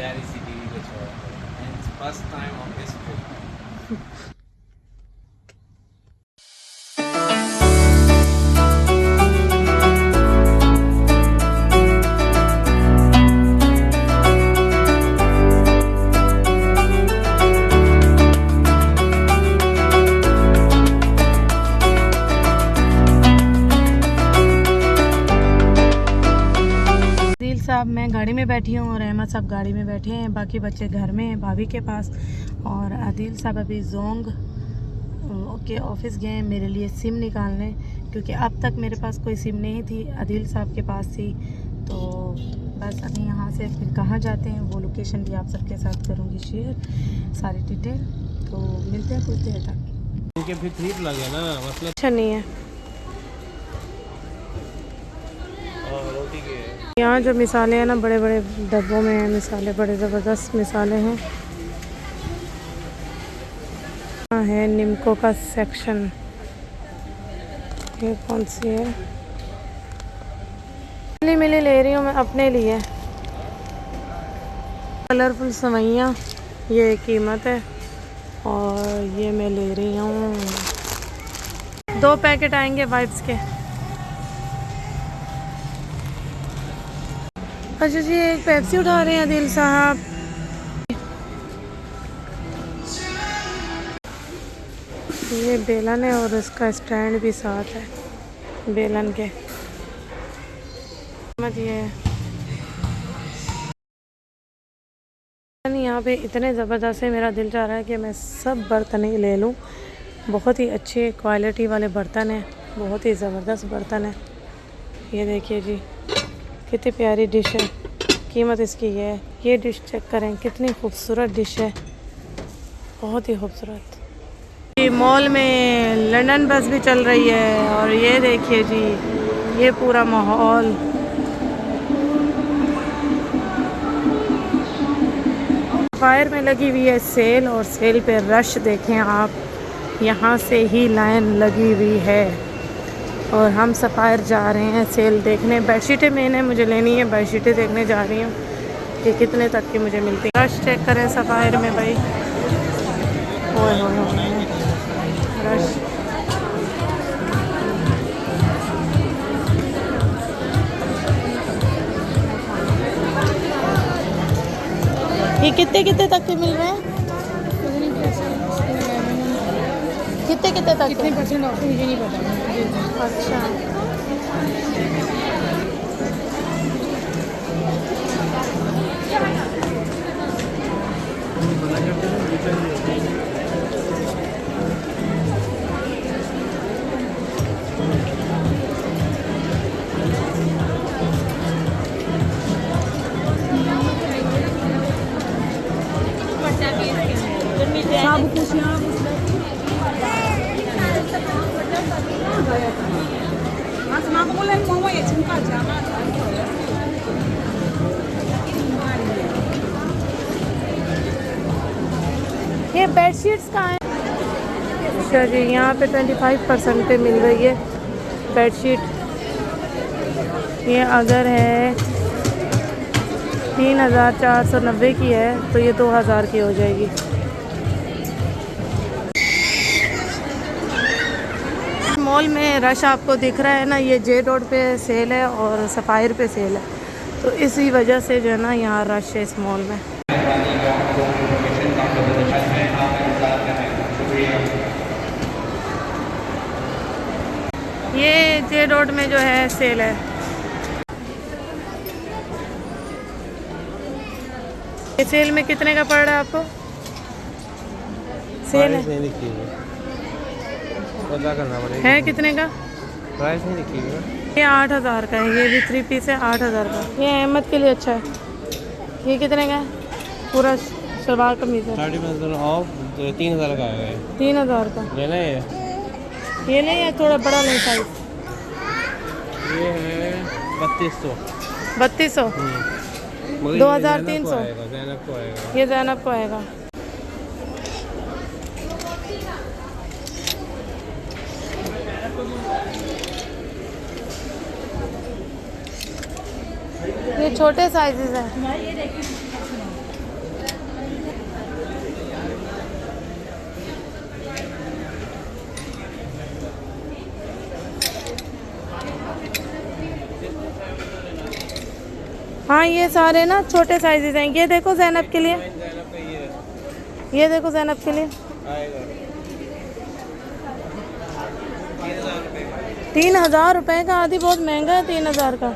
प्यारी सी बीवी को छोड़ and first time on this trip. साहब मैं गाड़ी में बैठी हूँ और अहमद साहब गाड़ी में बैठे हैं, बाकी बच्चे घर में हैं भाभी के पास। और आदिल साहब अभी जोंग के ऑफिस गए हैं मेरे लिए सिम निकालने, क्योंकि अब तक मेरे पास कोई सिम नहीं थी, आदिल साहब के पास थी। तो बस अभी यहाँ से फिर कहाँ जाते हैं वो लोकेशन भी आप सबके साथ करूँगी शेयर, सारी डिटेल। तो मिलते हैं कुछ देर तक। इनके फिर ट्रिप लगे ना, मतलब अच्छा नहीं है रोटी के यहाँ जो मिसाले हैं ना, बड़े बड़े डब्बों में हैं मिसाले, बड़े ज़बरदस्त मिसाले हैं। यहाँ है निम्को का सेक्शन, ये कौन सी है? मिली मिली ले रही हूँ मैं अपने लिए। कलरफुल सवैयाँ, ये कीमत है और ये मैं ले रही हूँ। 2 पैकेट आएंगे वाइप्स के। अच्छा जी, एक पेप्सी उठा रहे हैं आदिल साहब। ये बेलन है और इसका स्टैंड भी साथ है बेलन के। ये यहाँ पे इतने ज़बरदस्त है, मेरा दिल चाह रहा है कि मैं सब बर्तन ही ले लूँ। बहुत ही अच्छे क्वालिटी वाले बर्तन हैं, बहुत ही ज़बरदस्त बर्तन है। ये देखिए जी, कितनी प्यारी डिश है। कीमत इसकी ये डिश चेक करें, कितनी खूबसूरत डिश है, बहुत ही खूबसूरत। ये मॉल में लंदन बस भी चल रही है और ये देखिए जी, ये पूरा माहौल। फायर में लगी हुई है सेल, और सेल पे रश देखें आप, यहाँ से ही लाइन लगी हुई है। और हम सफ़ायर जा रहे हैं सेल देखने। बेडशीटें मैंने मुझे लेनी है, बेडशीटें देखने जा रही हूँ कि कितने तक की मुझे मिलती है। रश चेक करें सफ़ायर में भाई, ओए होए रश। ये कितने कितने तक के मिल रहे हैं? कितने कितने तक? कितने परसेंट ऑफ मुझे नहीं पता। अच्छा, ये बेडशीट्स कहाँ हैं? अच्छा जी, यहाँ पे 25% पे मिल रही है बेडशीट। ये अगर है 3490 की है तो ये 2000 की हो जाएगी। मॉल में रश आपको दिख रहा है ना, ये जे रोड पे सेल है और सफ़ायर पे सेल है, तो इसी वजह से जो है ना यहाँ रश है इस मॉल में। ये जे रोड में जो है सेल है। ये सेल में कितने का पड़ रहा है आपको? सेल है, पता करना पड़ेगा है कितने का? प्राइस नहीं लिखी है। ये 8000 का है, ये भी 3 पीस है 8000 का। ये अहमद के लिए अच्छा है। ये कितने का है? पूरा सलवार कमीज है 30% ऑफ, 3000 का है। 3000 का लेना है ये नहीं है, थोड़ा बड़ा नहीं साइज। ये है 3200। 3200, 2300। ज़ैनब को आएगा। ये ज़ैनब को आएगा। ये छोटे साइजेस हैं। हाँ ये सारे ना छोटे साइजेस हैं। ये देखो ज़ैनब के लिए, ये देखो ज़ैनब के लिए 3,000 रुपये का। आदि बहुत महंगा है 3,000 का।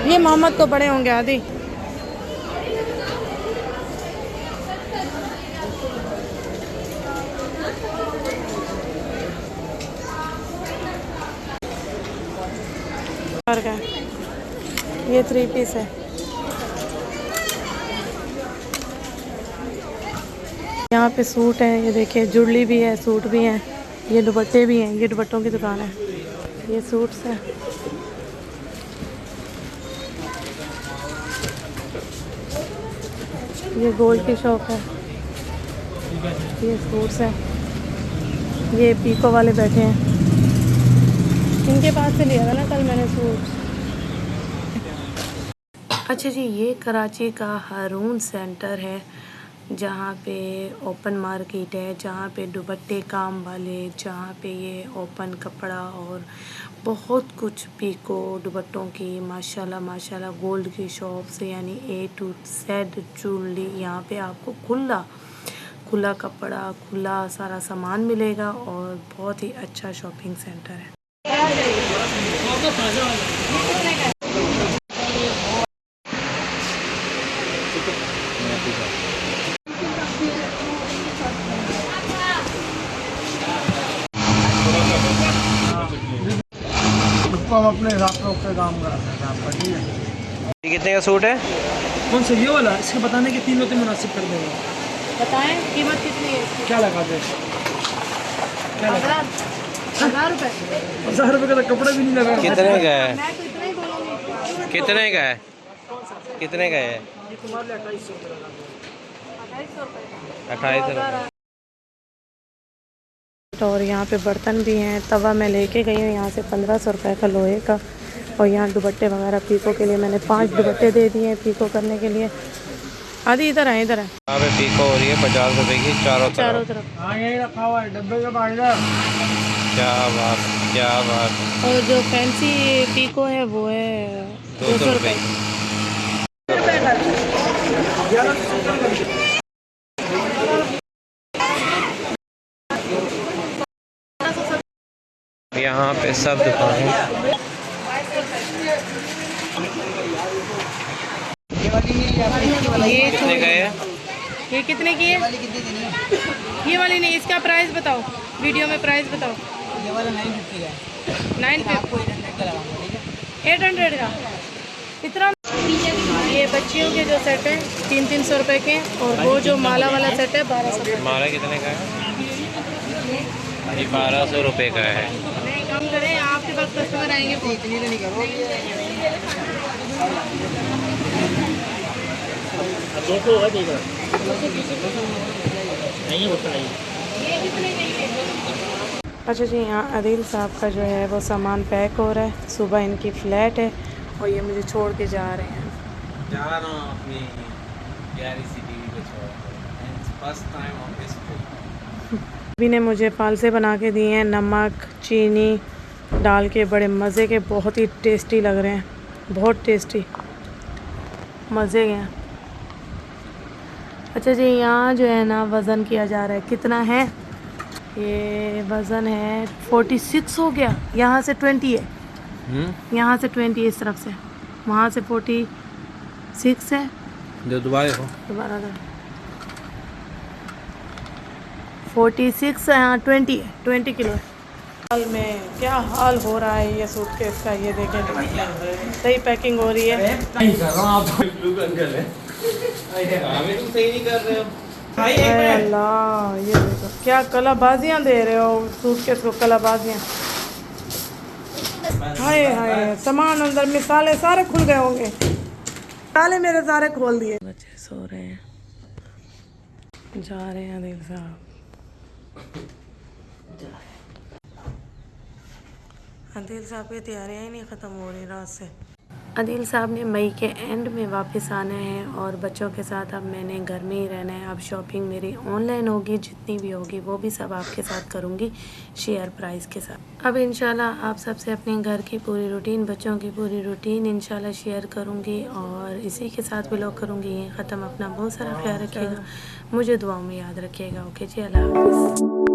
ये मोहम्मद को पड़े होंगे आदि। का ये 3 पीस है। यहाँ पे सूट है, ये देखिए जुड़ली भी है, सूट भी हैं, ये दुपट्टे भी हैं। ये दुपट्टों की दुकान है, ये सूट्स हैं। ये गोल्ड की शॉप है, ये सूट्स हैं। ये पीको वाले बैठे हैं, इनके पास से लिया था ना कल मैंने सूट। अच्छा जी, ये कराची का हारून सेंटर है, जहाँ पे ओपन मार्केट है, जहाँ पे दुपट्टे काम वाले, जहाँ पे ये ओपन कपड़ा और बहुत कुछ पीको दुपट्टों की माशाल्लाह माशाल्लाह गोल्ड की शॉप से यानी A to Z ज्वेलरी। यहाँ पे आपको खुला कपड़ा, खुला सारा सामान मिलेगा और बहुत ही अच्छा शॉपिंग सेंटर है। उसको हम अपने हिसाब से उसके काम कराते हैं। ठीक है, ये कितने का सूट है? कौन सा ये वाला? इसके बताने के 3 होते मुनासिब कर देंगे। बताएं कीमत कितनी है इसकी? क्या लगा दे? क्या लगा? 1,000 रुपये। 1,000 रुपये का तो कपड़ा भी नहीं लगा। कितने का है? मैं तो इतना ही बोलूँगी। कितने का है? कितने का है? ये तुम्हारे लिए 2,800 रुपये लगा। 2,800 रुपये। 2800 और यहाँ पे बर्तन भी हैं। तवा मैं लेके गई हूँ यहाँ से 1,500 रुपये का लोहे का। और यहाँ दुपट्टे वगैरह पीको के लिए मैंने 5 दुपट्टे दे दिए हैं पीको करने के लिए। आदि इधर है, इधर है। यहाँ पे पीको हो रही है 50 रुपए की चारों तरफ। हाँ यही रखा हुआ है डब्बे के बाहर। क्या बात, क्या बात। और जो फैंसी पीको है वो है 200 रुपए। यहाँ पे सब दुकानें। ये कितने का है? ये कितने की है? ये वाली नहीं, इसका प्राइस बताओ, वीडियो में प्राइस बताओ। ये वाला 950 का है। 950। 800 का इतना। ये बच्चियों के जो सेट हैं 300 रुपये के, और वो जो माला वाला सेट है 1200 रुपये। माला कितने का है? ये 1200 रुपए का है। नहीं कम करें, आपके पास कस्टमर आएंगे। इतनी तो नहीं करो। अच्छा जी, यहाँ आदिल साहब का जो है वो सामान पैक हो रहा है। सुबह इनकी फ़्लैट है और ये मुझे छोड़ के जा रहे हैं। जा रहा हूँ अपनी प्यारी सी बीवी को छोड़। First time on this trip. अभी ने मुझे पालसे बना के दिए हैं, नमक चीनी डाल के, बड़े मज़े के, बहुत ही टेस्टी लग रहे हैं, बहुत टेस्टी, मज़े के हैं। अच्छा जी, यहाँ जो है ना वज़न किया जा रहा है। कितना है ये? वज़न है 46 हो गया। यहाँ से 20 है, यहाँ से 20 है इस तरफ से, वहाँ से 46 है। जो दोबारा 46 है, हाँ 20 है, 20 किलो है। हाल में क्या हाल हो रहा है ये सूटकेस का, ये देखें सही पैकिंग हो रही है। नहीं कर रहा हूँ, आप तुम सही नहीं कर रहे हो। हाय अल्लाह, ये देखो क्या कलाबाजियाँ दे रहे हो सूटकेस को, कलाबाजियाँ। हाय हाय, सामान अंदर, मिसाले सारे खुल गए होंगे, मिसाले मेरे सारे खोल दिए। बच्चे सो रहे हैं, जा रहे हैं आदिल साहब। आदिल साहब की तैयारियाँ ही नहीं ख़त्म हो रही रात से। आदिल साहब ने मई के एंड में वापस आना है और बच्चों के साथ अब मैंने घर में ही रहना है। अब शॉपिंग मेरी ऑनलाइन होगी, जितनी भी होगी वो भी सब आपके साथ करूँगी शेयर प्राइस के साथ। अब इंशाल्लाह आप सबसे अपने घर की पूरी रूटीन, बच्चों की पूरी रूटीन इंशाल्लाह शेयर करूँगी और इसी के साथ व्लॉग करूँगी ये ख़त्म। अपना बहुत सारा ख्याल रखिएगा, मुझे दुआओं में याद रखिएगा। ओके जी, अल्लाह हाफ़िज़।